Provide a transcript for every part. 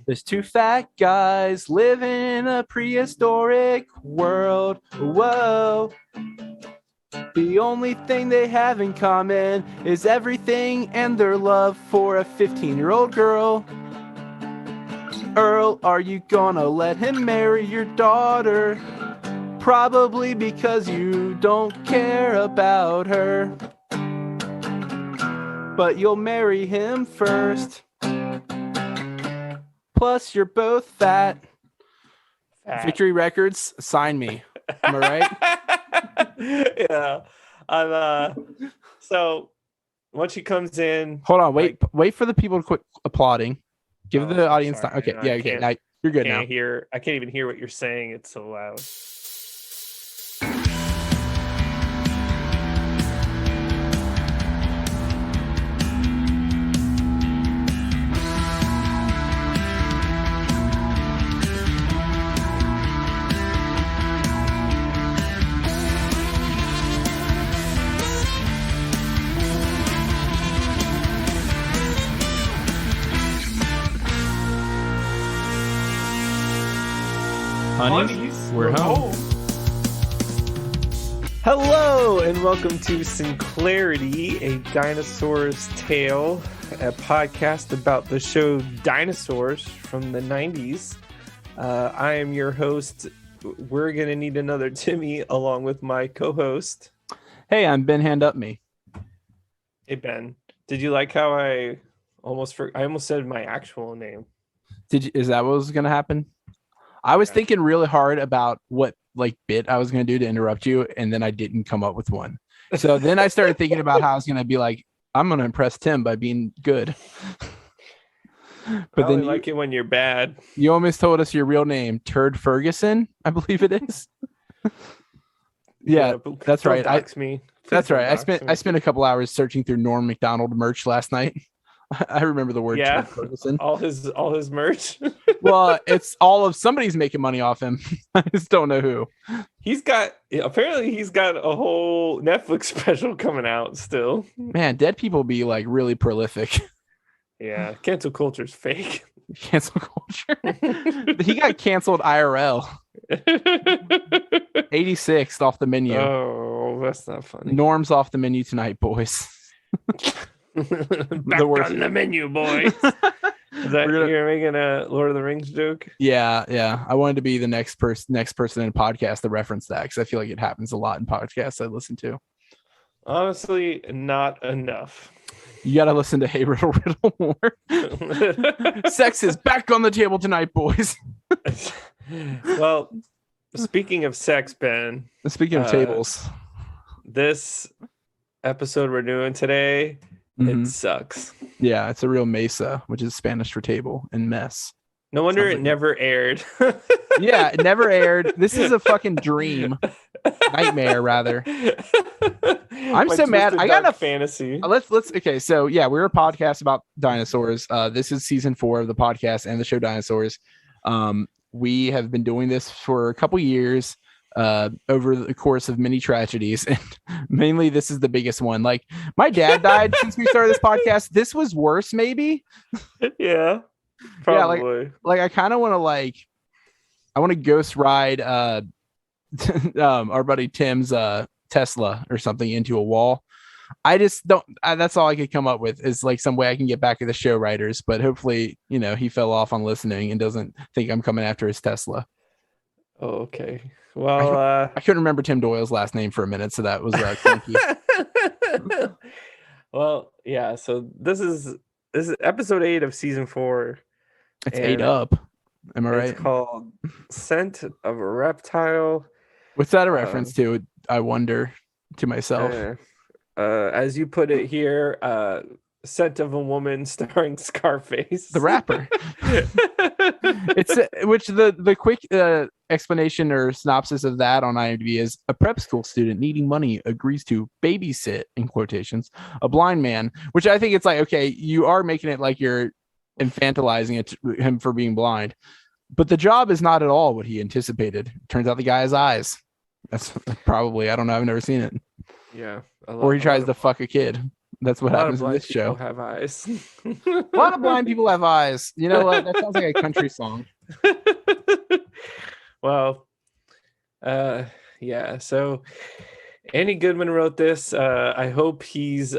There's two fat guys living in a prehistoric world. Whoa. The only thing they have in common is everything and their love for a 15-year-old girl. Earl, are you gonna let him marry your daughter? Probably because you don't care about her. But you'll marry him first. Plus, you're both fat. Victory Records, sign me. Am I right? Yeah. So once she comes in, hold on, wait for the people to quit applauding. Give the audience time. Okay, yeah, okay. Now you're good now. I can't even hear what you're saying. It's so loud. Honeys, we're home. Hello and welcome to Sinclarity, a Dinosaurs Tale, a podcast about the show Dinosaurs from the 90s. I am your host. We're going to need another Timmy along with my co-host. Hey, I'm Ben Hand Up Me. Hey, Ben. Did you like how I almost said my actual name? Is that what was going to happen? I was thinking really hard about what bit I was going to do to interrupt you, and then I didn't come up with one. So then I started thinking about how I was going to be like, I'm going to impress Tim by being good. But then like it when you're bad. You almost told us your real name, Turd Ferguson, I believe it is. Yeah, that's right. That's right. I spent a couple hours searching through Norm Macdonald merch last night. I remember the word. Yeah, all his merch. Well, it's all of somebody's making money off him. I just don't know who. Apparently he's got a whole Netflix special coming out still. Man, dead people be like really prolific. Yeah, cancel culture's fake. Cancel culture. He got canceled IRL. 86th off the menu. Oh, that's not funny. Norm's off the menu tonight, boys. Back on the menu, boys. You're making a Lord of the Rings joke? Yeah. I wanted to be the next person in a podcast to reference that because I feel like it happens a lot in podcasts I listen to. Honestly, not enough. You gotta listen to Hey Riddle Riddle more. Sex is back on the table tonight, boys. Well, speaking of sex, Ben. Speaking of tables, this episode we're doing today, it sucks. Yeah, it's a real mesa, which is Spanish for table, and mess. No wonder it never aired. Yeah, it never aired. This is a fucking dream. Nightmare, rather. I'm so mad. I got a fantasy. Let's okay. So yeah, we're a podcast about dinosaurs. This is season 4 of the podcast and the show Dinosaurs. We have been doing this for a couple years. Over the course of many tragedies, and mainly this is the biggest one. Like, my dad died since we started this podcast. This was worse, maybe. Yeah, probably. Yeah, like I kind of want to I want to ghost ride our buddy Tim's Tesla or something into a wall. I just don't. That's all I could come up with is some way I can get back at the show writers. But hopefully, he fell off on listening and doesn't think I'm coming after his Tesla. Oh, okay. Well, I couldn't remember Tim Doyle's last name for a minute, so that was clunky. Well, yeah. So this is episode 8 of season 4. It's 8 up. Am I right? It's called "Scent of a Reptile." What's that a reference to? I wonder to myself. As you put it here, "Scent of a Woman" starring Scarface, the rapper. It's which the quick explanation or synopsis of that on IMDb is: a prep school student needing money agrees to babysit, in quotations, a blind man. Which I think it's okay, you are making it like you're infantilizing him for being blind, but the job is not at all what he anticipated. Turns out the guy has eyes. That's probably, I don't know, I've never seen it. Yeah. Or he tries to fuck a kid. That's what happens in this show. Have eyes. A lot of blind people have eyes. You know what? That sounds like a country song. Well, yeah. So Andy Goodman wrote this. I hope he's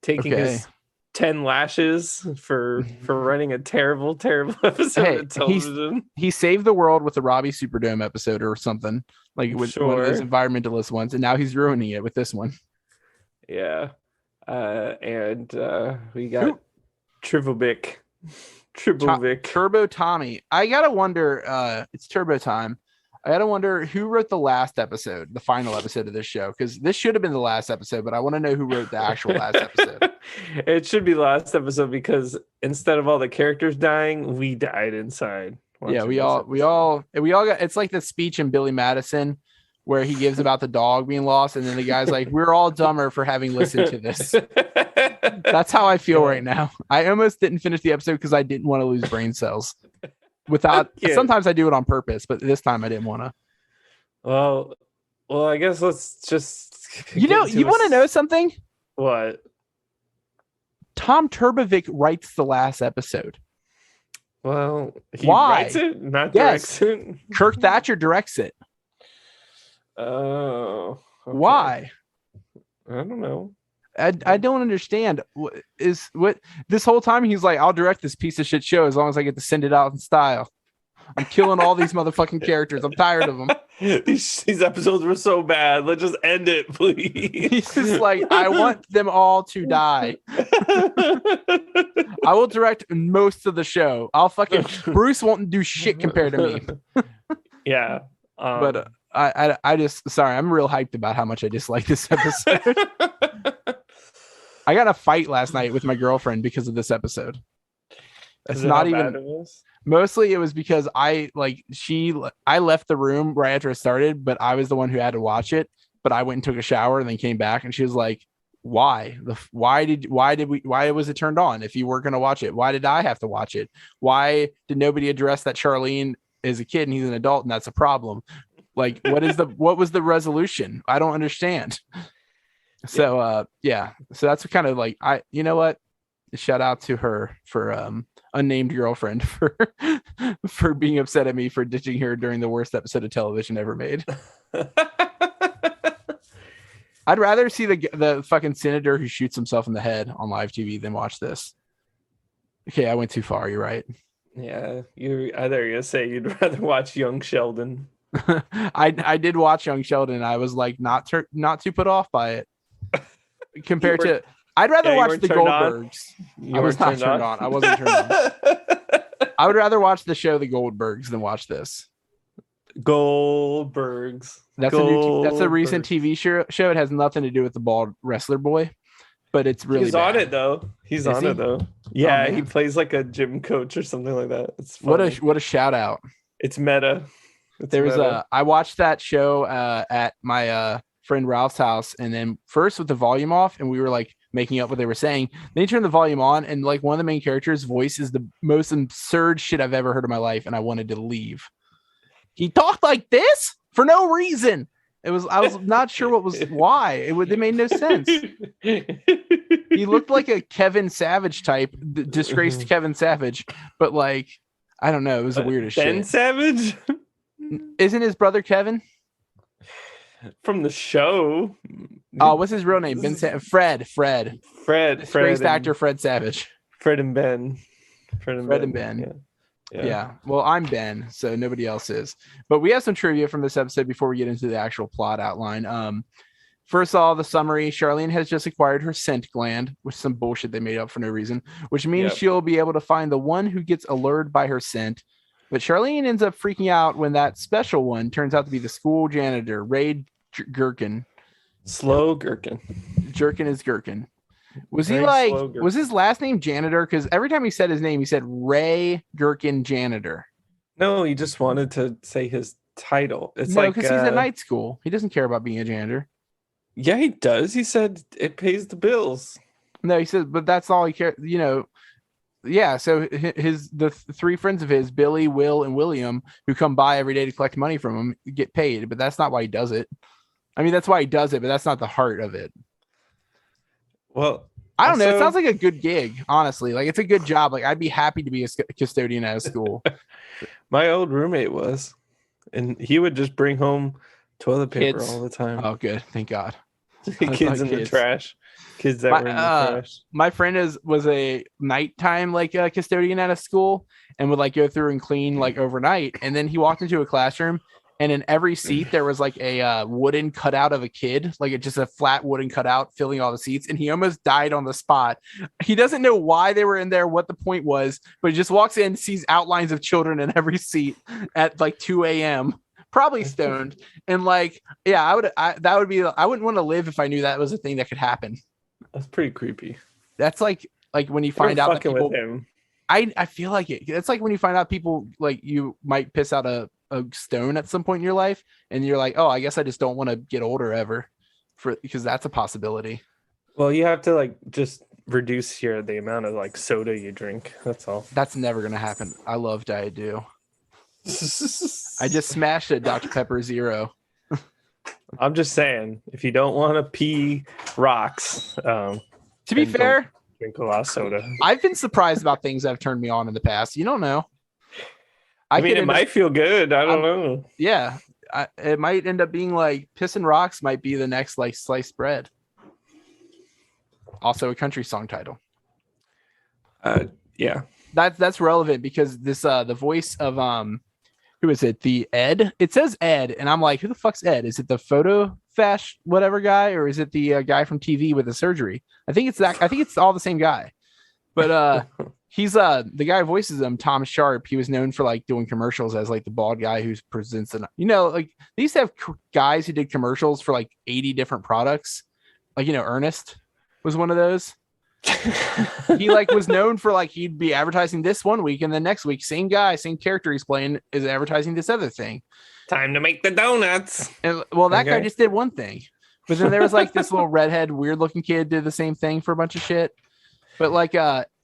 taking his 10 lashes for running a terrible episode of television. He saved the world with the Robbie Superdome episode or something, like with one of those environmentalist ones, and now he's ruining it with this one. Yeah. And we got Trivovic. Turbo Tommy. I gotta wonder, it's Turbo time. I gotta wonder who wrote the last episode, the final episode of this show, because this should have been the last episode, but I want to know who wrote the actual last episode. It should be the last episode because instead of all the characters dying, we died inside. Yeah, we all got. It's like the speech in Billy Madison where he gives about the dog being lost, and then the guy's like, "We're all dumber for having listened to this." That's how I feel right now. I almost didn't finish the episode because I didn't want to lose brain cells. Sometimes I do it on purpose, but this time I didn't want to. Well, I guess let's just. You want to know something? What? Tom Turbovic writes the last episode. Well, he Why? writes it, not directs it. Kirk Thatcher directs it. Oh. Okay. Why? I don't know. I don't understand. What this whole time he's like, I'll direct this piece of shit show as long as I get to send it out in style. I'm killing all these motherfucking characters. I'm tired of them. These episodes were so bad. Let's just end it, please. He's just like, I want them all to die. I will direct most of the show. Bruce won't do shit compared to me. Yeah. But I just, sorry, I'm real hyped about how much I dislike this episode. I got a fight last night with my girlfriend because of this episode. It's not even. Mostly it was because I left the room right after it started, but I was the one who had to watch it. But I went and took a shower and then came back, and she was like, "Why? Why was it turned on if you weren't going to watch it? Why did I have to watch it? Why did nobody address that Charlene is a kid and he's an adult and that's a problem? Like, what was the resolution? I don't understand." So so that's kind of like, you know what? Shout out to her for unnamed girlfriend for being upset at me for ditching her during the worst episode of television ever made. I'd rather see the fucking senator who shoots himself in the head on live TV than watch this. Okay, I went too far. You're right. Yeah, I thought you were gonna say you'd rather watch Young Sheldon. I did watch Young Sheldon. And I was like not too put off by it compared to. I'd rather watch the Goldbergs. I was not turned on. I wasn't turned on. I would rather watch the show The Goldbergs than watch this. Goldbergs. That's a recent TV show. It has nothing to do with the bald wrestler boy, but it's really. He's on it though. He's on it though. Yeah, he plays like a gym coach or something like that. It's funny. What a shout out. It's meta. I watched that show at my friend Ralph's house, and then first with the volume off, and we were like making up what they were saying. Then he turned the volume on, and like one of the main characters' voice is the most absurd shit I've ever heard in my life, and I wanted to leave. He talked like this for no reason. I was not sure why. It made no sense. He looked like a Kevin Savage type, disgraced Kevin Savage, but like, I don't know. It was the weirdest shit. Ben Savage? Isn't his brother Kevin? From the show. Oh, what's his real name? Fred. Disgraced actor Fred Savage. Fred and Ben. Fred and Ben. Yeah. Well, I'm Ben, so nobody else is. But we have some trivia from this episode before we get into the actual plot outline. First of all, the summary: Charlene has just acquired her scent gland, which is some bullshit they made up for no reason, which means she'll be able to find the one who gets allured by her scent. But Charlene ends up freaking out when that special one turns out to be the school janitor, Ray Gherkin. Slow Gherkin. Jerkin is Gherkin. Was his last name Janitor? Because every time he said his name, he said Ray Gherkin Janitor. No, he just wanted to say his title. It's because he's at night school. He doesn't care about being a janitor. Yeah, he does. He said it pays the bills. No, he said, but that's all he cares. Yeah, so the three friends of his, Billy, Will, and William, who come by every day to collect money from him, get paid, but that's not why he does it. I mean, that's why he does it, but that's not the heart of it. Well, I don't know. It Also, sounds like a good gig, honestly. Like it's a good job. Like I'd be happy to be a custodian at a school. my old roommate was, and he would just bring home toilet paper Kids. all the time. Oh, good. Thank God. I Kids thought in the trash. Kids that were in the trash. My friend was a nighttime like custodian at a school and would like go through and clean like overnight. And then he walked into a classroom and in every seat there was like a wooden cutout of a kid, like just a flat wooden cutout filling all the seats. And he almost died on the spot. He doesn't know why they were in there, what the point was, but he just walks in, sees outlines of children in every seat at like 2 a.m. Probably stoned. And like, yeah, I wouldn't want to live if I knew that was a thing that could happen. That's pretty creepy. That's like when you find out that people, with him. I feel like it. It's like when you find out people like you might piss out a stone at some point in your life, and you're like, oh, I guess I just don't want to get older ever, because that's a possibility. Well, you have to like just reduce the amount of like soda you drink. That's all. That's never gonna happen. I love Diet Dew. I just smashed a Dr. Pepper Zero. I'm just saying, if you don't want to pee rocks, to be fair, drink a lot of soda. I've been surprised about things that have turned me on in the past. You don't know. I mean, it might feel good. I don't know. Yeah, it might end up being like pissing rocks might be the next like sliced bread. Also a country song title. Yeah. That's relevant because this the voice of who is it? The Ed? It says Ed, and I'm like, who the fuck's Ed? Is it the photo fash whatever guy, or is it the guy from TV with the surgery? I think it's that. I think it's all the same guy. But he's the guy who voices him, Tom Sharp. He was known for like doing commercials as like the bald guy who presents an, like they used to have guys who did commercials for like 80 different products. Like, Ernest was one of those. He like was known for like he'd be advertising this one week and the next week same guy, same character he's playing is advertising this other thing. Time to make the donuts. And well, that guy just did one thing, but then there was like this little redhead weird looking kid did the same thing for a bunch of shit. But like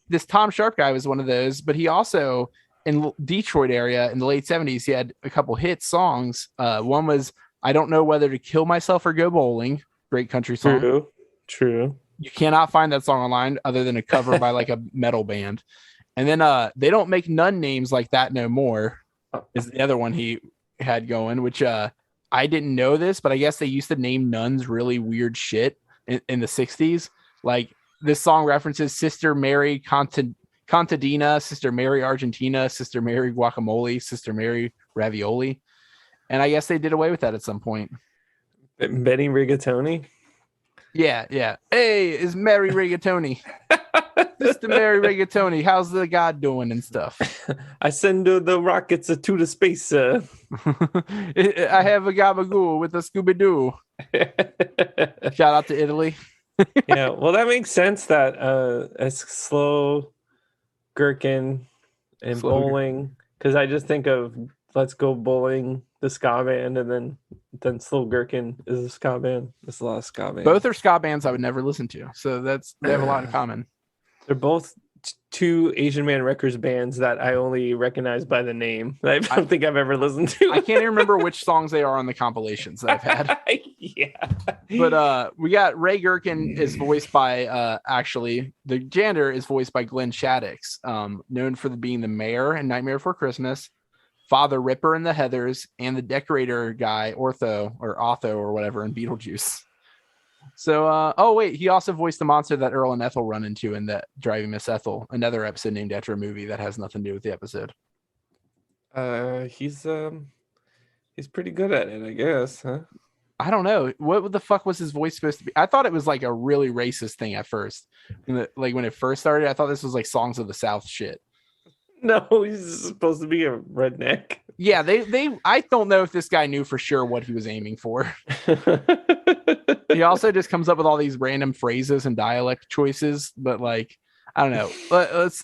this Tom Sharp guy was one of those, but he also in Detroit area in the late 70s he had a couple hit songs. One was I Don't Know Whether to Kill Myself or Go Bowling, great country song. True. You cannot find that song online other than a cover by like a metal band. And then they don't make none names like that no more is the other one he had going, which I didn't know this, but I guess they used to name nuns really weird shit in the 60s. Like this song references Sister Mary Contadina, Sister Mary Argentina, Sister Mary Guacamole, Sister Mary Ravioli. And I guess they did away with that at some point. Benny Rigatoni? Yeah. Hey, it's Mary Rigatoni. Sister Mary Rigatoni. How's the God doing and stuff? I send the rockets to the space. I have a gabagool with a Scooby-Doo. Shout out to Italy. Yeah, well, that makes sense that a slow gherkin and bowling, because I just think of Let's Go Bowling, the ska band, and then Slow Gherkin is a ska band. There's a lot of ska bands. Both are ska bands I would never listen to, so they have a lot in common. They're both two Asian Man Records bands that I only recognize by the name. I don't think I've ever listened to. I can't even remember which songs they are on the compilations that I've had. Yeah. But we got Ray Gherkin is voiced by actually the janitor is voiced by Glenn Shaddix, known for being the mayor in Nightmare Before Christmas, Father Ripper in the Heathers, and the decorator guy Otho or whatever in Beetlejuice. So he also voiced the monster that Earl and Ethel run into in that Driving Miss Ethel, another episode named after a movie that has nothing to do with the episode. He's pretty good at it, I guess, huh? I don't know. What the fuck was his voice supposed to be? I thought it was like a really racist thing at first. Like when it first started, I thought this was like Songs of the South shit. No, he's supposed to be a redneck. Yeah, I don't know if this guy knew for sure what he was aiming for. He also just comes up with all these random phrases and dialect choices, but like, I don't know. Let's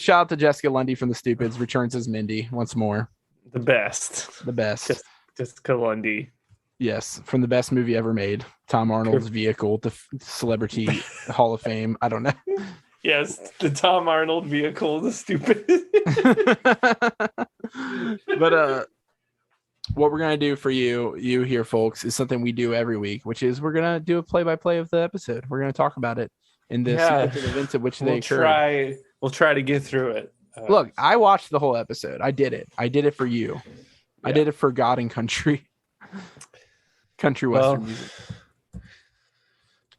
shout out to Jessica Lundy from The Stupids, returns as Mindy once more. The best. Jessica Lundy. Yes, from the best movie ever made, Tom Arnold's vehicle to Celebrity Hall of Fame. I don't know. Yes, the Tom Arnold vehicle, The Stupid. But what we're gonna do for you here, folks, is something we do every week, which is we're gonna do a play-by-play of the episode. We're gonna talk about it in the sequence of events at which they occurred. We'll try to get through it. Look, I watched the whole episode. I did it for you. Yeah. I did it for God and country. Western music.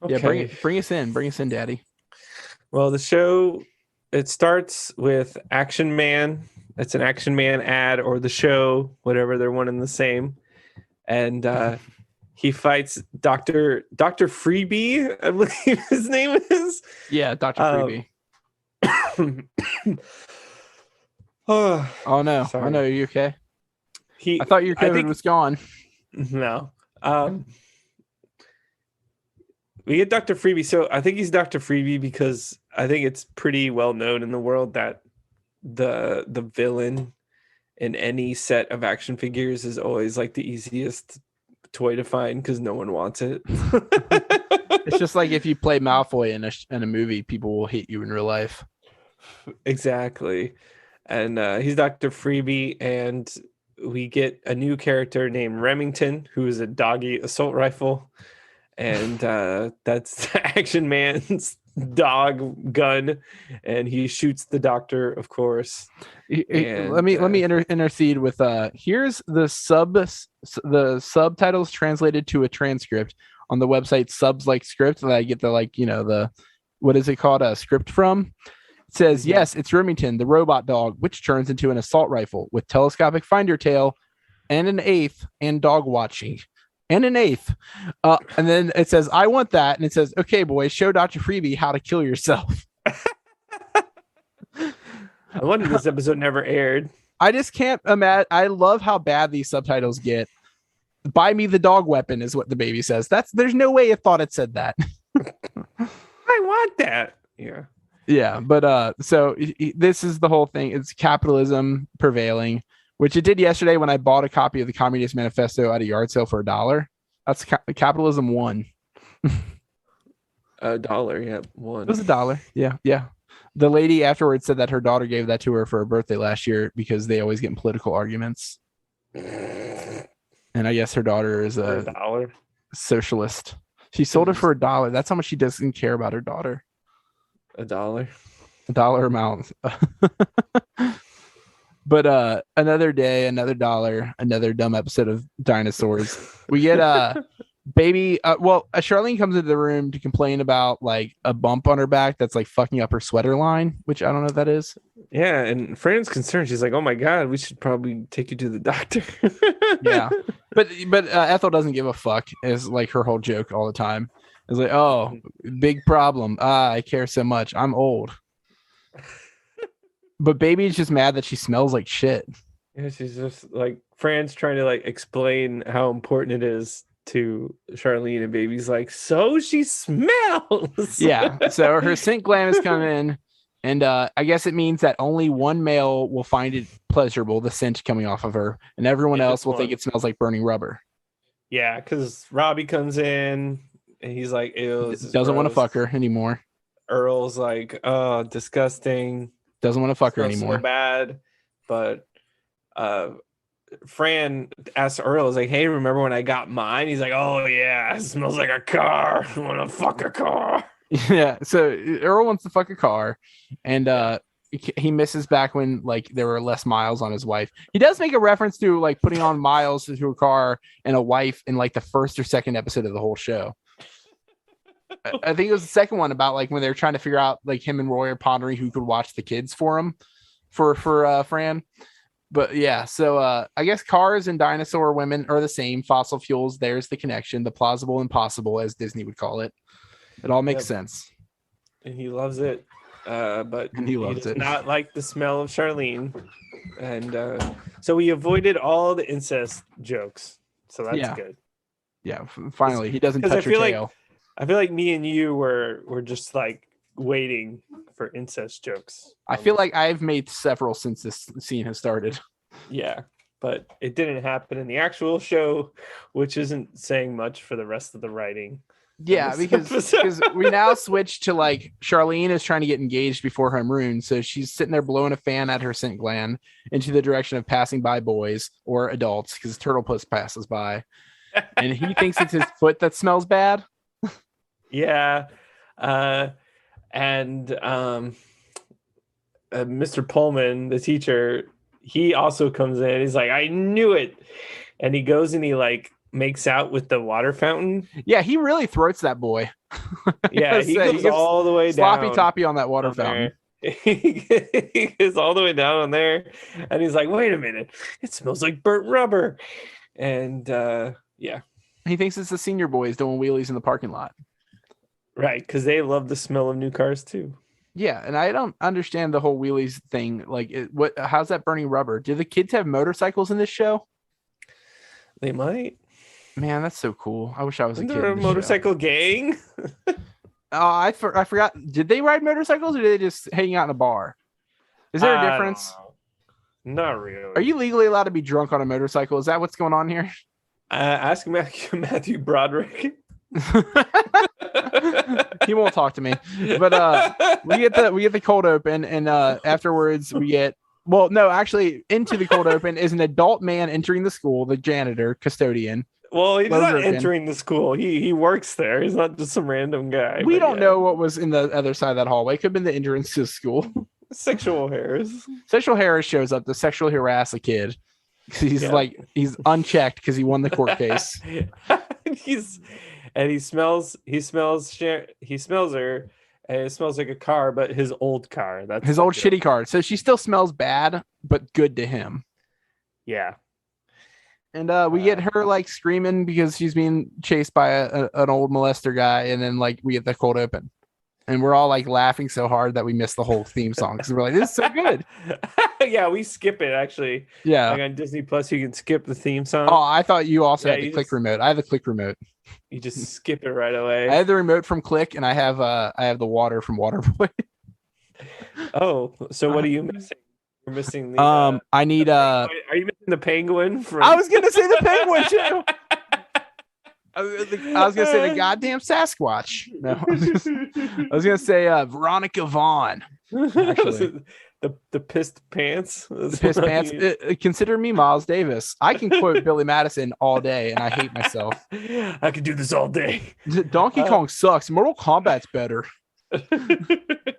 Okay. Yeah, bring us in, Daddy. Well, the show, it starts with Action Man. It's an Action Man ad, or the show, whatever, they're one and the same. And he fights Dr. Freebie, I believe his name is. Yeah, Dr. Freebie. Oh no. Sorry. Oh no, are you okay? I thought your COVID was gone. No. We get Dr. Freebie. So I think he's Dr. Freebie because I think it's pretty well known in the world that the villain in any set of action figures is always like the easiest toy to find because no one wants it. It's just like if you play Malfoy in a movie, people will hate you in real life. Exactly. And he's Dr. Freebie, and we get a new character named Remington, who is a doggy assault rifle. And that's Action Man's dog gun, and he shoots the doctor, of course. Let me intercede with here's the subtitles translated to a transcript on the website Subs Like Script that I get the what is it called, a script from. It says, yes, it's Remington, the robot dog, which turns into an assault rifle with telescopic finder tail and an eighth and dog watching. And an eighth. And then it says, I want that. And it says, okay, boys, show Dr. Freebie how to kill yourself. I wonder this episode never aired. I just can't imagine. I love how bad these subtitles get. Buy me the dog weapon is what the baby says. There's no way it thought it said that. I want that. Yeah. Yeah. But so this is the whole thing. It's capitalism prevailing, which it did yesterday when I bought a copy of the Communist Manifesto at a yard sale for $1. That's capitalism won. $1, yeah, won. It was $1. Yeah. The lady afterwards said that her daughter gave that to her for her birthday last year because they always get in political arguments. And I guess her daughter is a socialist. She sold it for $1. That's how much she doesn't care about her daughter. $1. $1 amount. But another day, another $1, another dumb episode of Dinosaurs. We get baby. Charlene comes into the room to complain about like a bump on her back that's like fucking up her sweater line, which I don't know what that is. Yeah, and Fran's concerned. She's like, "Oh my god, we should probably take you to the doctor." Yeah, but Ethel doesn't give a fuck. Is like her whole joke all the time. It's like, "Oh, big problem. I care so much. I'm old." But baby's just mad that she smells like shit. Yeah, she's just like, Fran's trying to like explain how important it is to Charlene, and baby's like, so she smells. Yeah. So her scent gland has come in, and I guess it means that only one male will find it pleasurable, the scent coming off of her, and everyone else will think it smells like burning rubber. Yeah, because Robbie comes in and he's like, ew, doesn't want to fuck her anymore. Earl's like, oh, disgusting. Doesn't want to fuck her anymore. So bad. But Fran asks Earl, is like, hey, remember when I got mine? He's like, oh yeah, it smells like a car. I want to fuck a car. Yeah. So Earl wants to fuck a car, and he misses back when like there were less miles on his wife. He does make a reference to like putting on miles to a car and a wife in like the first or second episode of the whole show. I think it was the second one about like when they were trying to figure out like him and Roy are pondering who could watch the kids for him for Fran. But yeah, so I guess cars and dinosaur women are the same. Fossil fuels, there's the connection, the plausible impossible, as Disney would call it. It all makes sense. And he loves it. But he loves it. Not like the smell of Charlene. And so we avoided all the incest jokes. So that's good. Yeah, finally. He doesn't touch her tail. I feel like me and you were just like waiting for incest jokes. I feel like I've made several since this scene has started. Yeah, but it didn't happen in the actual show, which isn't saying much for the rest of the writing. Yeah, because we now switch to like Charlene is trying to get engaged before her maroon. So she's sitting there blowing a fan at her scent gland into the direction of passing by boys or adults because Turtle Puss passes by. And he thinks it's his foot that smells bad. Yeah. And Mr. Pullman, the teacher, he also comes in. He's like, I knew it. And he goes and he like makes out with the water fountain. Yeah, he really throats that boy. Yeah, he goes all the way sloppy down. toppy on that water fountain. He goes all the way down on there, and he's like, wait a minute, it smells like burnt rubber. And yeah, he thinks it's the senior boys doing wheelies in the parking lot. Right, because they love the smell of new cars too. Yeah, and I don't understand the whole wheelies thing. Like, how's that burning rubber? Do the kids have motorcycles in this show? They might. Man, that's so cool. I wish I was a kid. They're a motorcycle gang. I forgot. Did they ride motorcycles, or did they just hang out in a bar? Is there a difference? Not really. Are you legally allowed to be drunk on a motorcycle? Is that what's going on here? Ask Matthew Broderick. He won't talk to me. But we get the cold open, and afterwards we get into the cold open is an adult man entering the school, the janitor, custodian. Well, he's not entering the school. He works there. He's not just some random guy. We don't know what was in the other side of that hallway. It could have been the entrance to the school. Sexual Harris. Sexual Harris shows up to sexually harass a kid. He's unchecked because he won the court case. He smells her, and it smells like a car, but his old car. That's his old shitty car. So she still smells bad, but good to him. Yeah. And we get her like screaming because she's being chased by an old molester guy, and then like we get the cold open, and we're all like laughing so hard that we miss the whole theme song because we're like, this is so good. Yeah, we skip it actually. Yeah, like on Disney Plus, you can skip the theme song. Oh, I thought you also had the click remote. I have the click remote. You just skip it right away. I have the remote from Click, and I have the water from Waterboy. Oh, so what are you missing? You're missing the. I need Are you missing the penguin? I was gonna say the penguin too. I was gonna say the goddamn Sasquatch. No, I was gonna say Veronica Vaughn. Actually, the pissed pants. The pissed pants. Consider me Miles Davis. I can quote Billy Madison all day, and I hate myself. I could do this all day. Donkey Kong sucks. Mortal Kombat's better.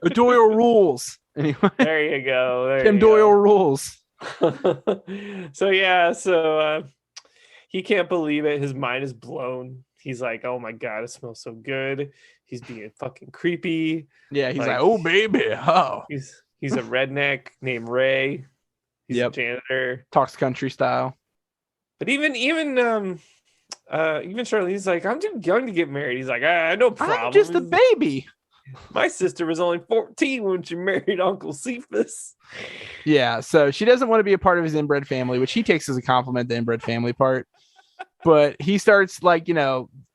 Doyle rules. Anyway, there you go. Tim Doyle rules. So he can't believe it. His mind is blown. He's like, "Oh my god, it smells so good." He's being fucking creepy. Yeah, he's like, "Oh baby, oh." He's a redneck named Ray. He's a janitor. Talks country style. But even Charlene's like, "I'm too young to get married." He's like, "No problem. I'm just a baby. My sister was only 14 when she married Uncle Cephas." Yeah, so she doesn't want to be a part of his inbred family, which he takes as a compliment, the inbred family part. But he starts like,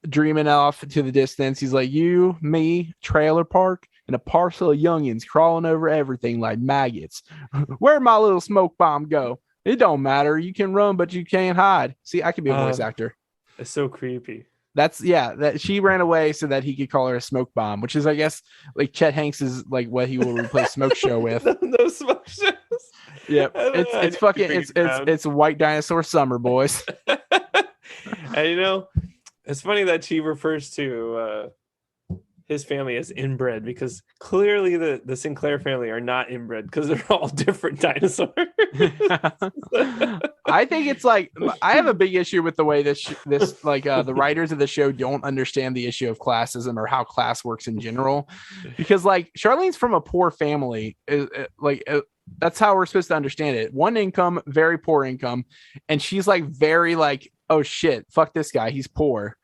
dreaming off to the distance. He's like, you, me, trailer park, and a parcel of youngins crawling over everything like maggots. Where'd my little smoke bomb go? It don't matter. You can run, but you can't hide. See, I could be a voice actor. It's so creepy. That she ran away so that he could call her a smoke bomb, which is, I guess, like Chet Hanks is like what he will replace Smoke Show with. No smoke shows. Yeah, it's White Dinosaur Summer, boys. And it's funny that she refers to his family as inbred, because clearly the Sinclair family are not inbred because they're all different dinosaurs. I think it's like, I have a big issue with the way the writers of the show don't understand the issue of classism or how class works in general, because like Charlene's from a poor family, that's how we're supposed to understand it. One income, very poor income, and she's like very like, oh shit, fuck this guy, he's poor.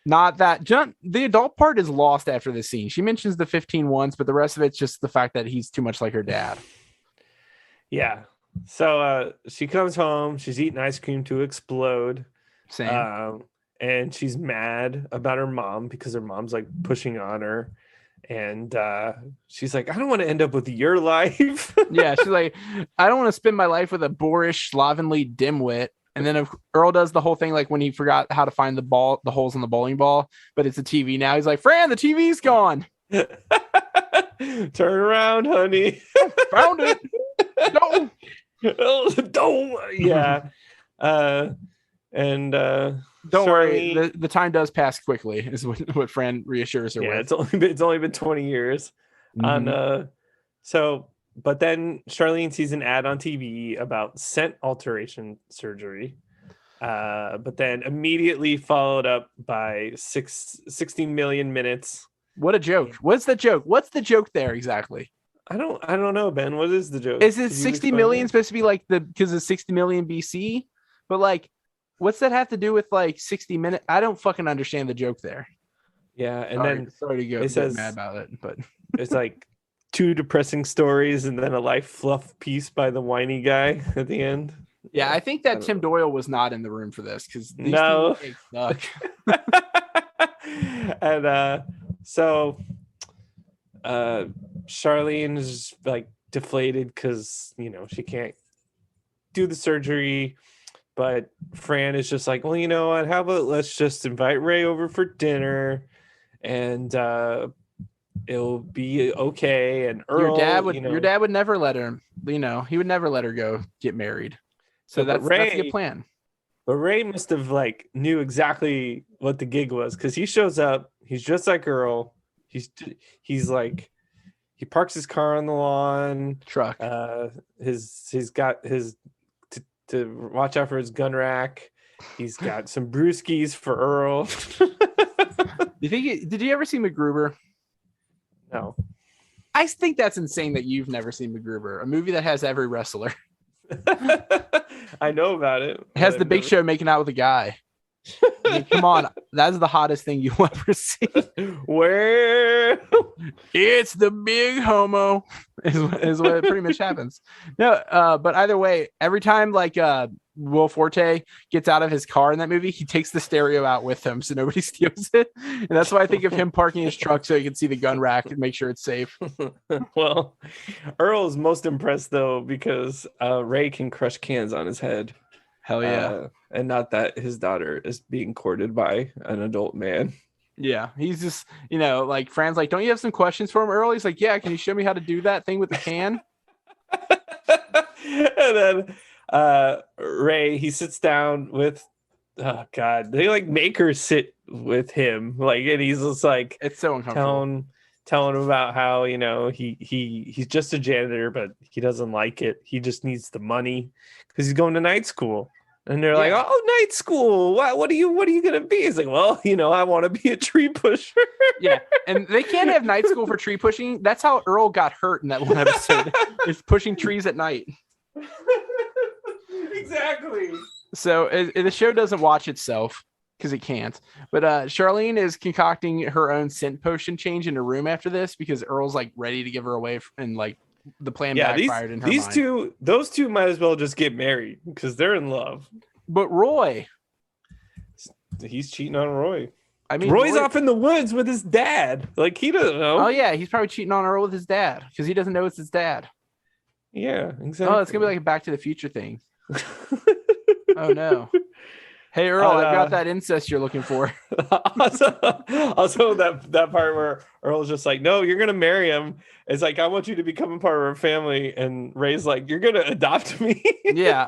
Not that the adult part is lost after the scene. She mentions the 15 once, but the rest of it's just the fact that he's too much like her dad. Yeah. So she comes home. She's eating ice cream to explode. Same. And she's mad about her mom because her mom's like pushing on her. And she's like, I don't want to end up with your life. Yeah. She's like, I don't want to spend my life with a boorish, slovenly dimwit. And then Earl does the whole thing like when he forgot how to find the holes in the bowling ball, but it's a TV now. He's like, Fran, the TV's gone. Turn around, honey. Found it. No. Don't. Yeah. And Don't worry, Charlene, the time does pass quickly, is what Fran reassures her yeah, with. it's only been 20 years on Mhm. so but then Charlene sees an ad on TV about scent alteration surgery. But then immediately followed up by 60 million minutes. What a joke. What's the joke? What's the joke there exactly? I don't know, Ben. What is the joke? Is it Could you 60 explain million it? supposed to be like because of 60 million BC? But like, what's that have to do with like 60 minutes? I don't fucking understand the joke there. Yeah, and Sorry, then sorry to it get mad says about it, but it's like two depressing stories and then a life fluff piece by the whiny guy at the end. yeah, Yeah, I think I that don't Tim know. Doyle was not in the room for this because these TV No. takes suck. And so Charlene is like deflated because she can't do the surgery, but Fran is just like, well, you know what, how about let's just invite Ray over for dinner and it'll be okay. And Earl, Your dad would never let her, he would never let her go get married. So no, but that's a good Ray plan. but Ray must have like knew exactly what the gig was, because he shows up, he's just like Earl. He's like, he parks his car on the lawn. Truck. He's got his to watch out for his gun rack. He's got some brewskis for Earl. Did you ever see MacGruber? No. I think that's insane that you've never seen MacGruber, a movie that has every wrestler. I know about it. It has the Big Show making out with a guy. I mean, come on, that's the hottest thing you'll ever see. Where It's the big homo is what pretty much happens. No, but either way, every time like Will Forte gets out of his car in that movie, he takes the stereo out with him so nobody steals it. And that's why I think of him parking his truck so he can see the gun rack and make sure it's safe. Well, Earl is most impressed though because Ray can crush cans on his head. Hell yeah. And not that his daughter is being courted by an adult man. Yeah, he's just, like Fran's like, don't you have some questions for him, Earl? He's like, yeah, can you show me how to do that thing with the can? And then Ray, he sits down with, oh God, they like make her sit with him. Like, and he's just like, it's so uncomfortable. Telling him about how, he's just a janitor, but he doesn't like it. He just needs the money because he's going to night school. And they're like, oh, night school. What are you gonna be? He's like, well, I want to be a tree pusher. Yeah, and they can't have night school for tree pushing. That's how Earl got hurt in that one episode. Is pushing trees at night. Exactly. So the show doesn't watch itself because it can't. But Charlene is concocting her own scent potion change in her room after this because Earl's like ready to give her away and like the plan backfired in her mind. Those two might as well just get married because they're in love. But Roy, he's cheating on Roy. I mean, Roy's off in the woods with his dad. Like, he doesn't know. Oh yeah, he's probably cheating on Earl with his dad because he doesn't know it's his dad. Yeah, exactly. Oh, it's gonna be like a Back to the Future thing. Oh no. Hey Earl, I've got that incest you're looking for. also that part where Earl's just like, no, you're gonna marry him. It's like, I want you to become a part of our family, and Ray's like, you're gonna adopt me. Yeah,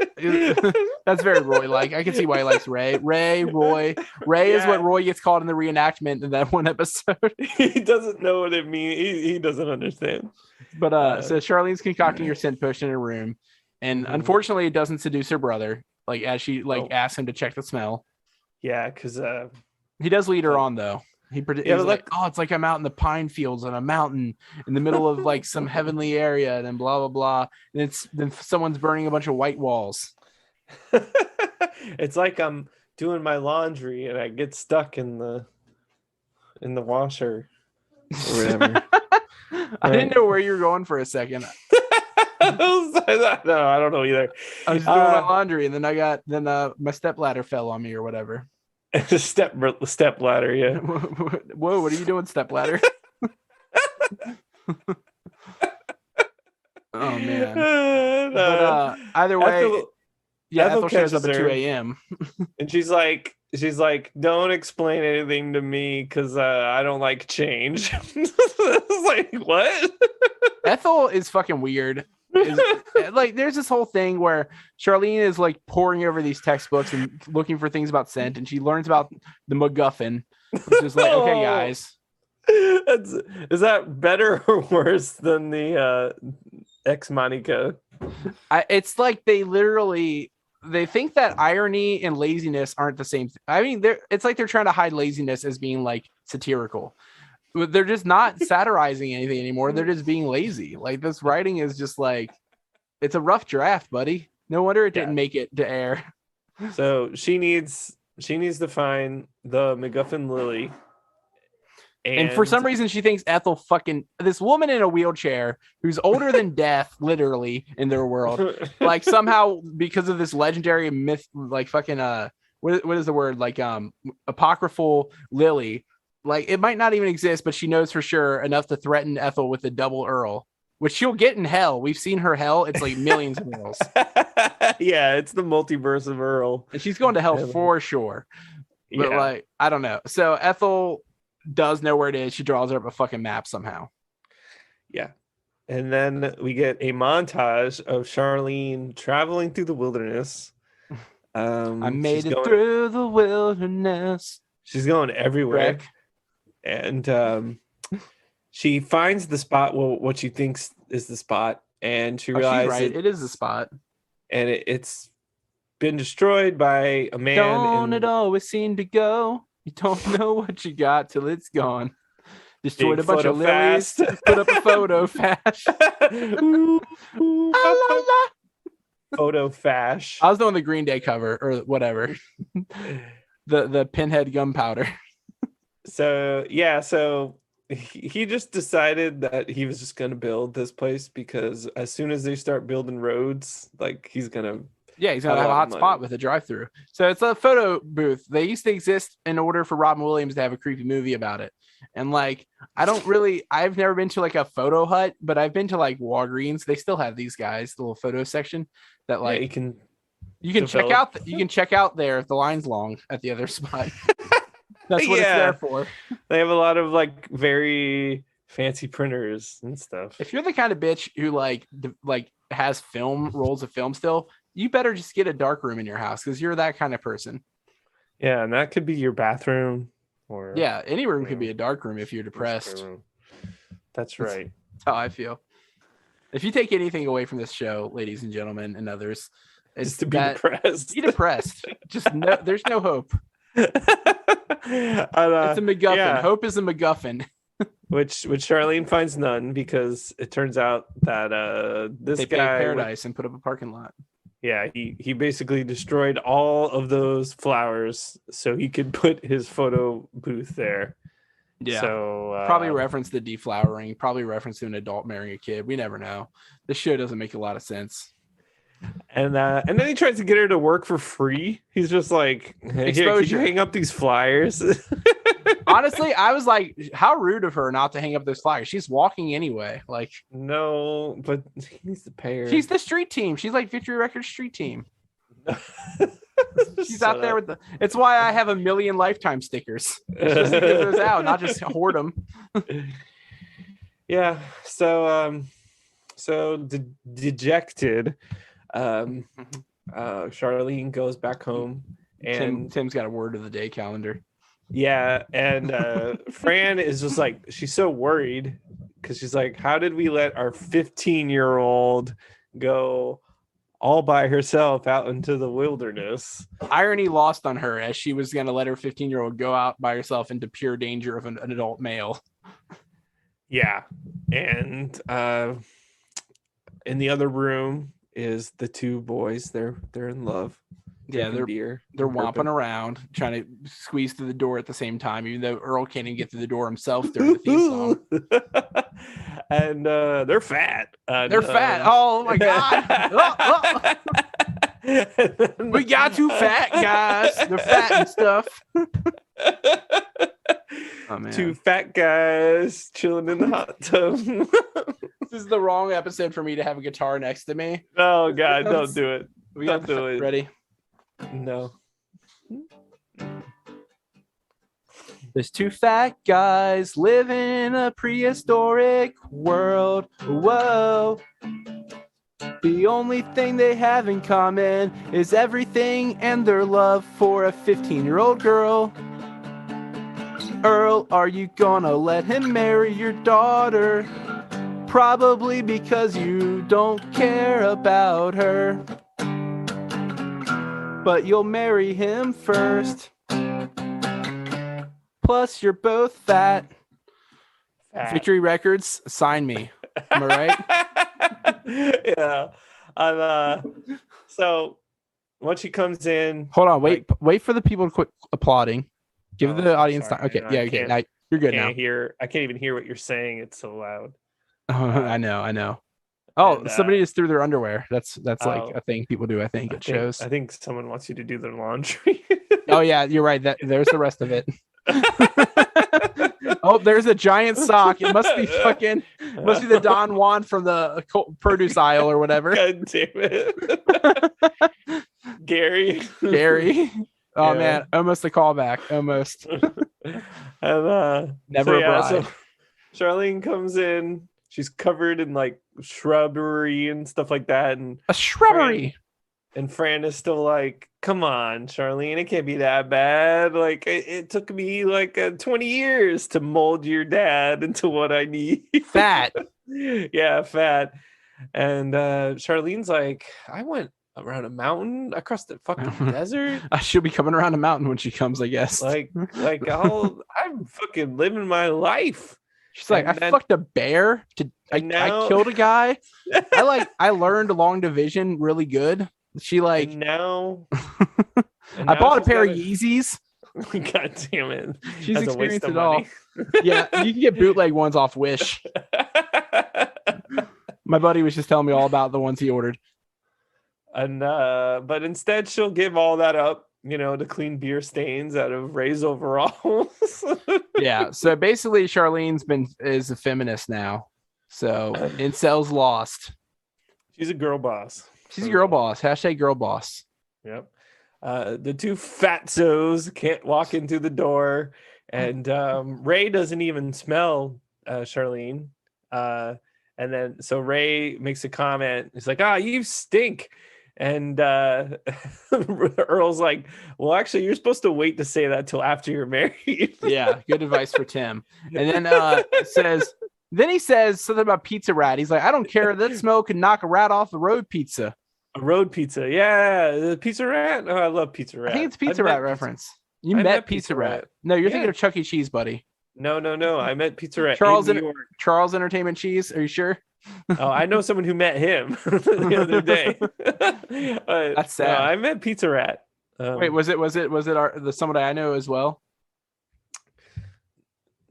that's very Roy like. I can see why he likes Ray. Roy is what Roy gets called in the reenactment in that one episode. He doesn't know what it means. He doesn't understand. But so Charlene's concocting her scent potion in her room, and unfortunately it doesn't seduce her brother, like as she asks him to check the smell. Yeah, because he does lead her on though. He's like, oh, it's like I'm out in the pine fields on a mountain in the middle of like some heavenly area, and then blah blah blah. And then someone's burning a bunch of white walls. It's like I'm doing my laundry and I get stuck in the washer or whatever. I didn't know where you were going for a second. No, I don't know either. I was doing my laundry, and then my stepladder fell on me or whatever. step ladder, yeah. Whoa, what are you doing, stepladder? Oh man. But either way, Ethel shows up at 2 a.m. and she's like, don't explain anything to me because I don't like change. It's like, what? Ethel is fucking weird. like there's this whole thing where Charlene is like poring over these textbooks and looking for things about scent, and she learns about the MacGuffin, which is like, okay, guys. Is that better or worse than the Ex Monica? It's like they think that irony and laziness aren't the same. I mean, it's like they're trying to hide laziness as being like satirical. They're just not satirizing anything anymore. They're just being lazy. Like this writing is just like, it's a rough draft, buddy. No wonder it didn't make it to air. So she needs to find the MacGuffin Lily. And for some reason, she thinks Ethel this woman in a wheelchair who's older than death, literally in their world, like somehow because of this legendary myth, like fucking what is the word, like apocryphal Lily, like it might not even exist, but she knows for sure enough to threaten Ethel with a double Earl, which she'll get in hell. We've seen her hell; it's like millions of Earls. Yeah, it's the multiverse of Earl, and she's going to hell for sure. But like, I don't know. So Ethel does know where it is. She draws her up a fucking map somehow. Yeah. And then we get a montage of Charlene traveling through the wilderness. I made it through the wilderness. She's going everywhere. And she finds the spot, what she thinks is the spot, and she realizes it is the spot. And it's been destroyed by a man. Don't it always seem to go? You don't know what you got till it's gone. Destroyed a bunch of lilies. Put up a photo fash. Photo fash. I was doing the Green Day cover or whatever. the pinhead gunpowder. So he just decided that he was just gonna build this place because as soon as they start building roads, like he's gonna have a hot spot with a drive-through. So it's a photo booth. They used to exist in order for Robin Williams to have a creepy movie about it. And like, I've never been to like a photo hut, but I've been to like Walgreens. They still have these guys, the little photo section that like you can check out. You can check out there if the line's long at the other spot. That's what it's there for. They have a lot of like very fancy printers and stuff. If you're the kind of bitch who like has rolls of film still, you better just get a dark room in your house because you're that kind of person. Yeah, and that could be your bathroom or any room could be a dark room if you're depressed. That's right. That's how I feel. If you take anything away from this show, ladies and gentlemen and others, it's to be depressed. Be depressed. Just there's no hope. It's a MacGuffin. Yeah. Hope is a MacGuffin. Which Charlene finds none because it turns out that they guy Paradise and put up a parking lot. Yeah, he basically destroyed all of those flowers so he could put his photo booth there. Yeah. So probably reference the deflowering, probably reference to an adult marrying a kid. We never know. This show doesn't make a lot of sense. And then he tries to get her to work for free. He's just like, hey, here, can you hang up these flyers? Honestly, I was like, how rude of her not to hang up those flyers. She's walking anyway. Like, no, but he needs to pay her. She's the street team. She's like Victory Records street team. She's out there with it's why I have 1 million Lifetime stickers. Just to give those out, not just hoard them. Yeah. So dejected. Charlene goes back home, and Tim's got a word of the day calendar. Yeah, and Fran is just like, she's so worried because she's like, how did we let our 15-year-old go all by herself out into the wilderness? Irony lost on her as she was going to let her 15-year-old go out by herself into pure danger of an adult male. Yeah, and in the other room is the two boys. They're in love. Yeah, they're womping around, trying to squeeze through the door at the same time, even though Earl can't even get through the door himself during the theme song. And they're fat. They're fat. Oh my god! We got two fat guys. They're fat and stuff. Oh, man. Two fat guys chilling in the hot tub. This is the wrong episode for me to have a guitar next to me. Oh god, don't do it. We got do it. Ready? No. There's two fat guys living in a prehistoric world. Whoa. The only thing they have in common is everything and their love for a 15-year-old girl. Earl, are you gonna let him marry your daughter? Probably because you don't care about her. But you'll marry him first. Plus, you're both fat. Victory Records, sign me. Am I right? Yeah. So once she comes in, hold on, wait for the people to quit applauding. Give the audience time. Okay, yeah, okay. Now you're good now. I can't even hear what you're saying. It's so loud. I know. Oh, somebody just threw their underwear. That's like a thing people do. I think it shows. I think someone wants you to do their laundry. Oh yeah, you're right. There's the rest of it. Oh, there's a giant sock. It must be the Don Juan from the produce aisle or whatever. God damn it. Gary. Oh yeah. Man, almost a callback. Almost. And never a bride. So Charlene comes in. She's covered in like shrubbery and stuff like that. And a shrubbery. Fran is still like, come on, Charlene, it can't be that bad. Like, it took me like 20 years to mold your dad into what I need. Fat. Yeah, fat. And Charlene's like, I went around a mountain, across the fucking desert. She'll be coming around a mountain when she comes, I guess. Like I'm fucking living my life. She's like, I fucked a bear. I killed a guy. I learned long division really good. She like now I bought a pair of Yeezys. God damn it. She's experienced it all. Yeah, you can get bootleg ones off Wish. My buddy was just telling me all about the ones he ordered. And but instead she'll give all that up, to clean beer stains out of Ray's overalls. Yeah, so basically Charlene's is a feminist now. So incels lost. She's a girl boss. She's a girl boss. Hashtag girl boss. Yep. The two fatzos can't walk into the door, and Ray doesn't even smell Charlene. And then so Ray makes a comment. He's like, you stink. And Earl's like, well, actually, you're supposed to wait to say that till after you're married. Yeah, good advice for Tim. And then he says something about Pizza Rat. He's like, I don't care. That smell could knock a rat off the road pizza. A road pizza. Yeah. The Pizza Rat. Oh, I love Pizza Rat. I think it's Pizza Rat reference. You met Pizza Rat. No, you're thinking of Chuck E. Cheese, buddy. No. I met Pizza Rat. Charles Entertainment Cheese. Are you sure? Oh, I know someone who met him the other day. That's sad. No, I met Pizza Rat. Wait, was it somebody I know as well?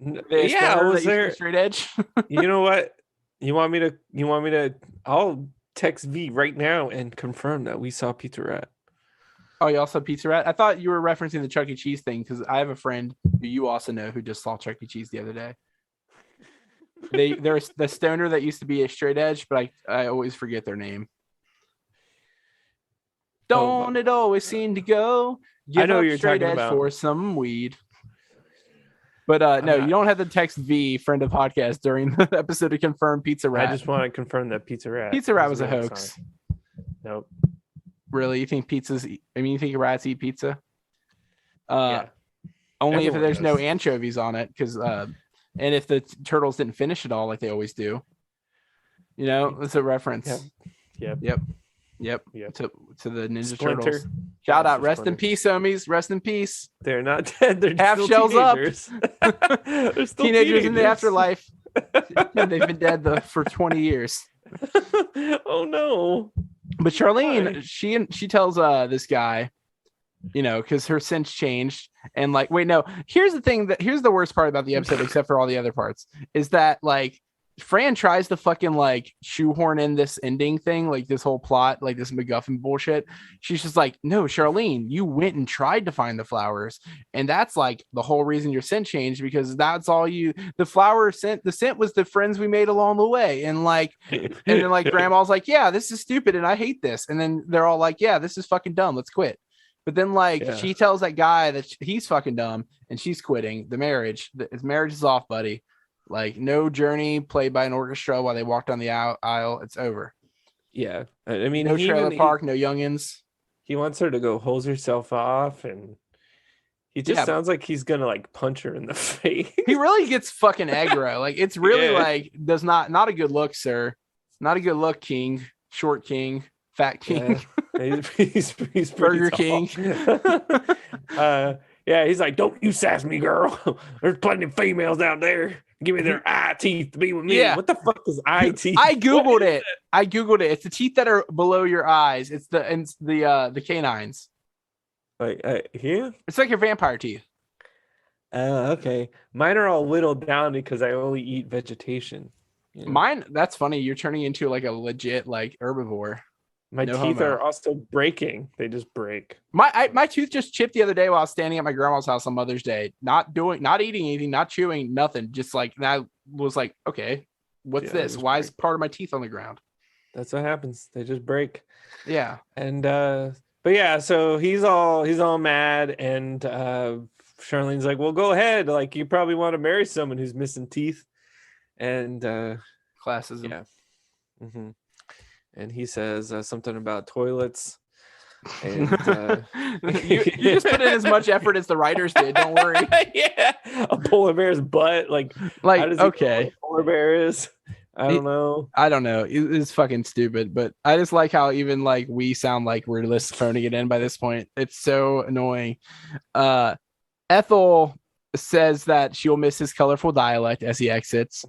Yeah, I was there. Straight edge. You know what? You want me to? I'll text V right now and confirm that we saw Pizza Rat. Oh, you also saw Pizza Rat? I thought you were referencing the Chuck E. Cheese thing because I have a friend who you also know who just saw Chuck E. Cheese the other day. There's the stoner that used to be a straight edge, but I always forget their name. Don't it always seem to go? I know you're straight talking edge about for some weed. But no, you don't have to text V, friend of podcast, during the episode to confirm Pizza Rat. I just want to confirm that Pizza Rat was a hoax. Nope. Really? You think you think rats eat pizza? Yeah. Only if there's no anchovies on it, because and if the turtles didn't finish it all like they always do. It's a reference. Yep. To the Ninja Splinter. Turtles. Shout out. Rest in peace, homies. Rest in peace. They're not dead. They're half still shells teenagers. Up. They're still teenagers in the afterlife. They've been dead for 20 years. Oh no. But Charlene, she tells this guy, because her sense changed. And like, wait, no, here's the worst part about the episode, except for all the other parts, is that like Fran tries to fucking like shoehorn in this ending thing, like this whole plot, like this MacGuffin bullshit. She's just like, no, Charlene, you went and tried to find the flowers. And that's like the whole reason your scent changed, because that's all the scent was the friends we made along the way. And like, and then like grandma's like, yeah, this is stupid and I hate this. And then they're all like, yeah, this is fucking dumb. Let's quit. But then like she tells that guy that he's fucking dumb and she's quitting the marriage. His marriage is off, buddy. Like no journey played by an orchestra while they walked on the aisle. It's over. Yeah, I mean, No trailer park, no youngins. he wants her to go hose herself off, and he just sounds like he's gonna like punch her in the face. He really gets fucking aggro. Like it's really like not a good look, sir. Not a good look, King. Short King, Fat King. Yeah. he's Burger King. Yeah, he's like, don't you sass me, girl. There's plenty of females out there. Give me their eye teeth to be with me. Yeah. What the fuck is eye teeth? I googled it. It's the teeth that are below your eyes. It's the canines. Like here? It's like your vampire teeth. Okay. Mine are all whittled down because I only eat vegetation. You know? Mine, that's funny. You're turning into like a legit like herbivore. My teeth are also breaking. They just break. My tooth just chipped the other day while I was standing at my grandma's house on Mother's Day. Not eating anything, not chewing, nothing. Just like that was like, okay, what's this? Why is part of my teeth on the ground? That's what happens. They just break. Yeah. And but yeah, so he's all mad, and Charlene's like, well, go ahead. Like, you probably want to marry someone who's missing teeth. And classism. Yeah. Mm-hmm. And he says something about toilets. And you just put in as much effort as the writers did. Don't worry. Yeah, a polar bear's butt. Like how does he okay, know what a polar bear is? I don't know. It's fucking stupid, but I just like how even like we sound like we're just phoning it in by this point. It's so annoying. Ethel says that she'll miss his colorful dialect as he exits.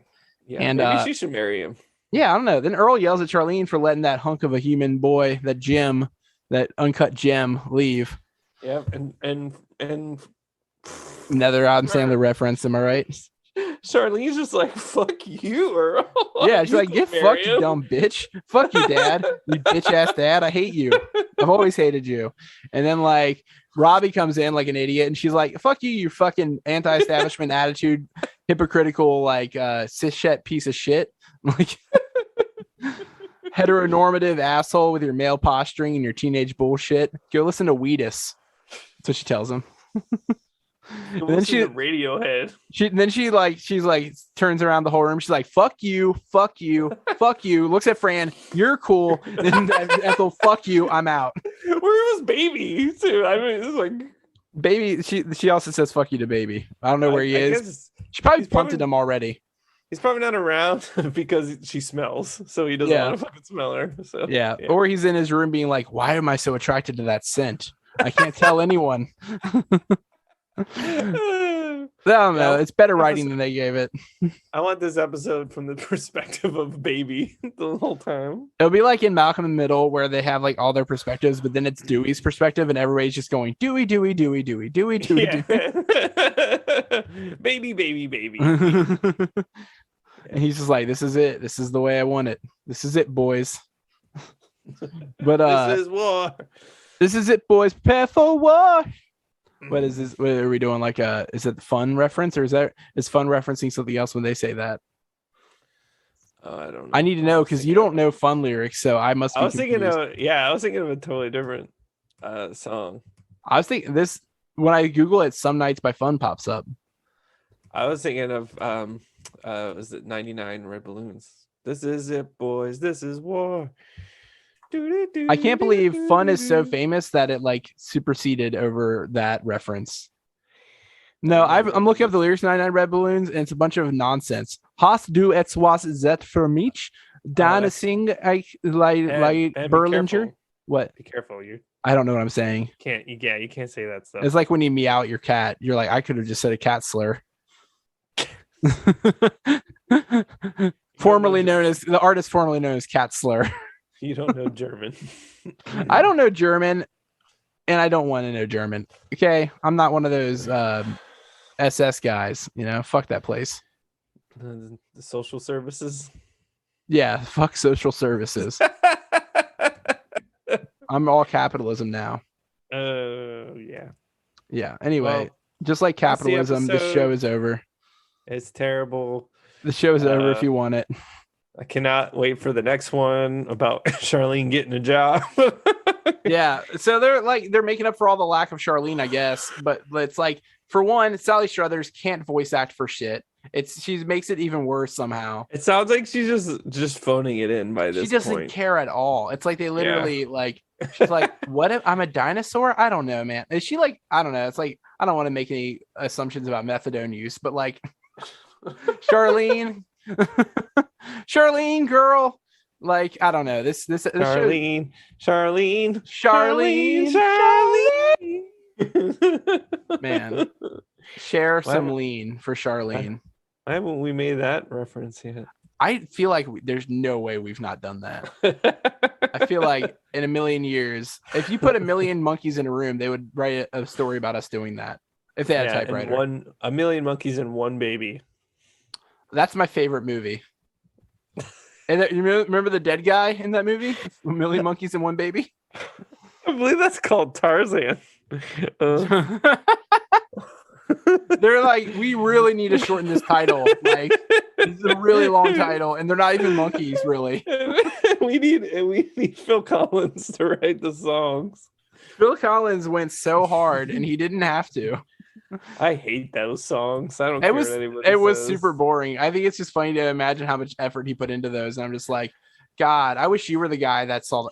Yeah, and maybe she should marry him. Yeah, I don't know. Then Earl yells at Charlene for letting that hunk of a human boy, that uncut gem, leave. Yeah, and another Adam Sandler reference. Am I right? Charlene's just like, fuck you, Earl. Yeah, she's like, get fucked, you dumb bitch. Fuck you, dad. You bitch ass dad. I hate you. I've always hated you. And then like Robbie comes in like an idiot, and she's like, fuck you, you fucking anti-establishment attitude, hypocritical, like cishet piece of shit. Like heteronormative asshole with your male posturing and your teenage bullshit. Go listen to Wheatus. That's what she tells him. And then she Radiohead. She's like turns around the whole room. She's like, fuck you, fuck you, fuck you. Looks at Fran, you're cool. And Ethel, fuck you, I'm out. Where was Baby too? I mean, it's like Baby. She also says fuck you to Baby. I don't know where he is. She probably punted him already. He's probably not around because she smells, so he doesn't want to fucking smell her. So yeah, or he's in his room being like, why am I so attracted to that scent? I can't tell anyone. I don't know. It's better writing than they gave it. I want this episode from the perspective of Baby the whole time. It'll be like in Malcolm in the Middle where they have like all their perspectives, but then it's Dewey's perspective and everybody's just going Dewey, Dewey, Dewey, Dewey, Dewey, Dewey, yeah. Dewey. Baby, baby, baby. And he's just like, this is it. This is the way I want it. This is it, boys. But this is war. This is it, boys. Prepare for war. What is this? What are we doing? Like is it the fun reference, or is fun referencing something else when they say that? I don't know. I need to know because you don't know fun lyrics, so I must be I was thinking of a totally different song. I was thinking this when I Google it, Some Nights by Fun pops up. I was thinking of was it 99 Red Balloons? This is it, boys. This is war. I can't believe Fun is so famous that it like superseded over that reference. No, I'm looking up the lyrics 99 Red Balloons, and it's a bunch of nonsense. Hast du etwas zet für mich? Dancing like Berlinger. What? Be careful, I don't know what I'm saying. You can't say that stuff. It's like when you meow at your cat. You're like, I could have just said a cat slur. Formerly known as the artist formerly known as Cat Slur. You don't know German. I don't know German, and I don't want to know German. Okay, I'm not one of those SS guys. You know, fuck that place. The social services. Yeah, fuck social services. I'm all capitalism now. Yeah. Yeah. Anyway, just like capitalism, the show is over. It's terrible. The show is over if you want it. I cannot wait for the next one about Charlene getting a job. Yeah. So they're making up for all the lack of Charlene, I guess. But it's like, for one, Sally Struthers can't voice act for shit. She makes it even worse somehow. It sounds like she's just phoning it in by this She doesn't point. care at all. It's like they literally like she's like, what if I'm a dinosaur? I don't know, man. Is she like, I don't know. It's like I don't want to make any assumptions about methadone use, but like Charlene, Charlene girl. Like, I don't know. This Charlene. Man, share some lean for Charlene. Why haven't we made that reference yet? I feel like there's no way we've not done that. I feel like in a million years, if you put a million monkeys in a room, they would write a story about us doing that. If they had a typewriter. A million monkeys and one baby. That's my favorite movie. And you remember the dead guy in that movie? A million monkeys and one baby? I believe that's called Tarzan. They're like, we really need to shorten this title. Like, it's a really long title, and they're not even monkeys, really. we need Phil Collins to write the songs. Phil Collins went so hard, and he didn't have to. I hate those songs. I don't care what anybody It was says. super boring. I think it's just funny to imagine how much effort he put into those. And I'm just like, God, I wish you were the guy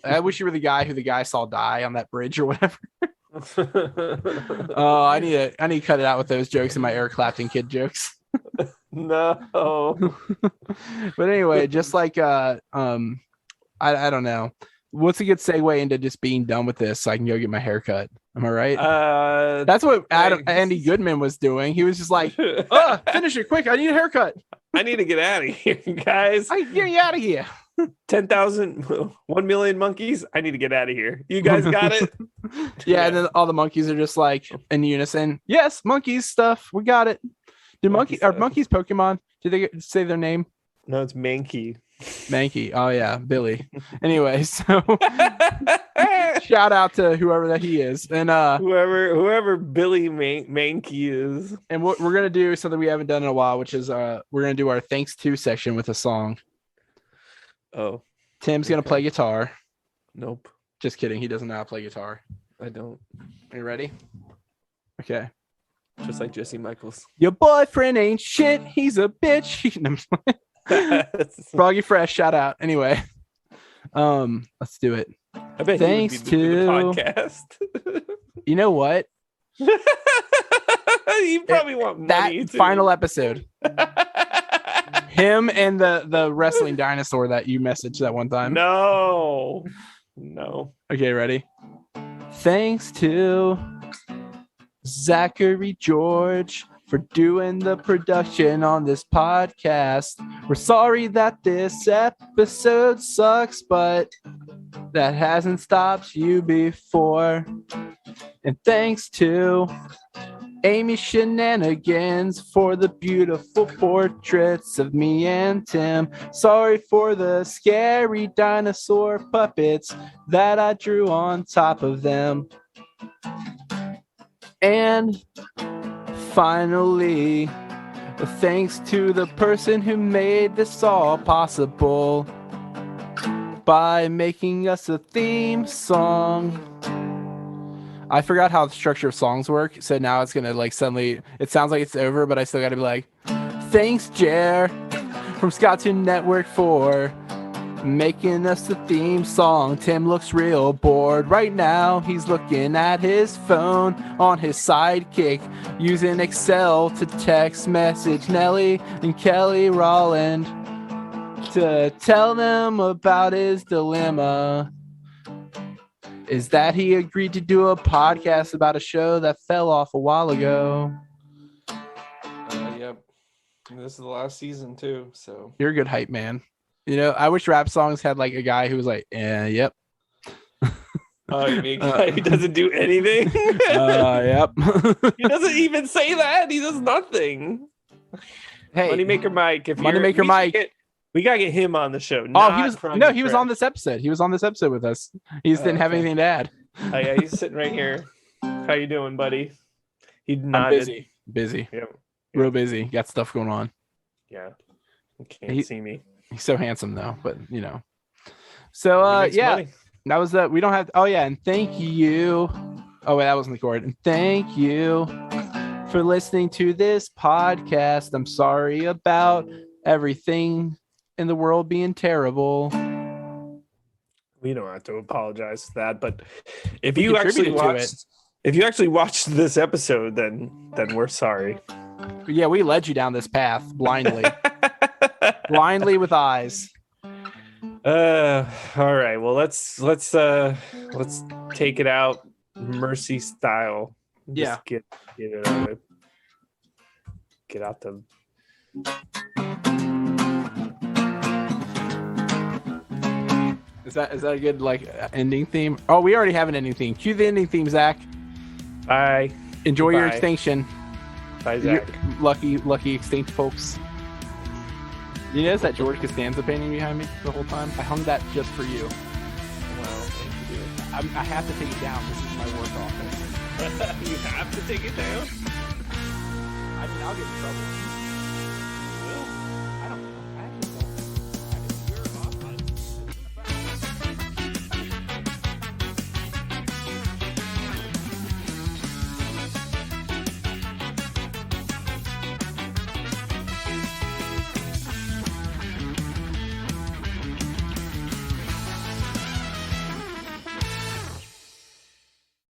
I wish you were the guy who the guy saw die on that bridge or whatever. Oh, I need to cut it out with those jokes and my Eric Clapton kid jokes. No. But anyway, just like I don't know. What's a good segue into just being done with this so I can go get my hair cut? Am I right? That's what Andy Goodman was doing. He was just like, finish it quick. I need a haircut. I need to get out of here, guys. Get you out of here. 10,000, 1 million monkeys. I need to get out of here. You guys got it? Yeah, and then all the monkeys are just like in unison. Yes, monkeys stuff. We got it. Are monkeys Pokemon? Do they say their name? No, it's Mankey. Mankey. Oh yeah, Billy. Anyway, so shout out to whoever that he is, and whoever Billy Mankey is. And what we're gonna do something we haven't done in a while, which is we're gonna do our thanks to section with a song. Oh, Tim's gonna play guitar. Nope. Just kidding. He doesn't know how to play guitar. I don't. Are you ready? Okay. Just like Jesse Michaels. Your boyfriend ain't shit. He's a bitch. Froggy Fresh, shout out. Anyway, let's do it. I bet thanks he would be to the podcast. You know what? You probably want money that too. Final episode. Him and the wrestling dinosaur that you messaged that one time. No. Okay, ready? Thanks to Zachary George for doing the production on this podcast. We're sorry that this episode sucks, but that hasn't stopped you before. And thanks to Amy Shenanigans for the beautiful portraits of me and Tim. Sorry for the scary dinosaur puppets that I drew on top of them. And finally, thanks to the person who made this all possible by making us a theme song. I forgot how the structure of songs work, so now it's gonna like suddenly it sounds like it's over, but I still gotta be like, thanks Jer from Scotttoon Network for making us the theme song. Tim looks real bored right now. He's looking at his phone on his sidekick, using Excel to text message Nelly and Kelly Rowland to tell them about his dilemma. Is that he agreed to do a podcast about a show that fell off a while ago. Yep. This is the last season too, so. You're a good hype man. You know, I wish rap songs had like a guy who was like, yep. Oh, you mean a guy who doesn't do anything? Yep. He doesn't even say that. He does nothing. Hey, Moneymaker Mike. Moneymaker Mike. We gotta get him on the show. He was on this episode. He was on this episode with us. He just didn't have anything to add. Oh yeah, he's sitting right here. How you doing, buddy? He nodded. I'm busy. Yep. Real busy. Got stuff going on. Yeah. You can't see me. He's so handsome though, but you know. So yeah, money. That was we don't have. Oh yeah, and thank you. Oh wait, that wasn't the chord. And thank you for listening to this podcast. I'm sorry about everything in the world being terrible. We don't have to apologize for that, but if We you actually contributed to watched this episode, then we're sorry. Yeah, we led you down this path blindly. Blindly with eyes. All right. Well, let's take it out Mercy style. Just get it over. Get out the. Is that a good ending theme? Oh, we already have an ending theme. Cue the ending theme, Zach. Bye. Enjoy your extinction. Bye, Zach. Lucky extinct folks. You notice that George Costanza painting behind me the whole time? I hung that just for you. Wow, thank you. I have to take it down. This is my work office. You have to take it down? I mean, I'll get in trouble.